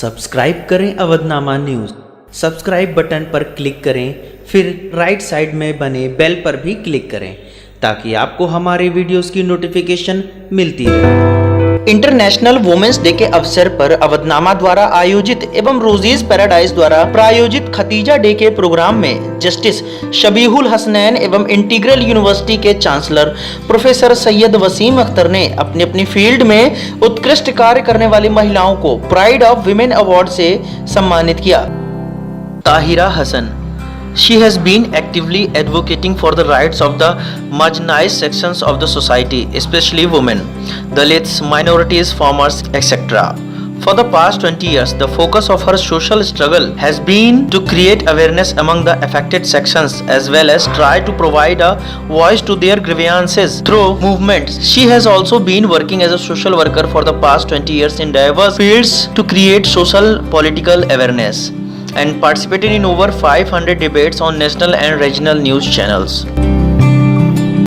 Subscribe करें Avadhnama news. Subscribe button पर click करें, फिर राइट साइड में बने बेल पर भी क्लिक करें ताकि आपको हमारे वीडियोस की नोटिफिकेशन मिलती रहे। इंटरनेशनल वुमेन्स डे के अवसर पर अवधनामा द्वारा आयोजित एवं रोजीज पैराडाइज द्वारा प्रायोजित खतीजा डे के प्रोग्राम में जस्टिस शबीहुल हसनैन एवं इंटीग्रल यूनिवर्सिटी के चांसलर प्रोफेसर सैयद वसीम अख्तर ने अपनी अपनी फील्ड में उत्कृष्ट कार्य करने वाली महिलाओं को प्राइड ऑफ विमेन अवार्ड से सम्मानित किया। Tahira Hasan, she has been actively advocating for the rights of the marginalized sections of the society, especially women, Dalits, minorities, farmers, etc. For the past 20 years, the focus of her social struggle has been to create awareness among the affected sections as well as try to provide a voice to their grievances through movements. She has also been working as a social worker for the past 20 years in diverse fields to create social political awareness and participated in over 500 debates on national and regional news channels.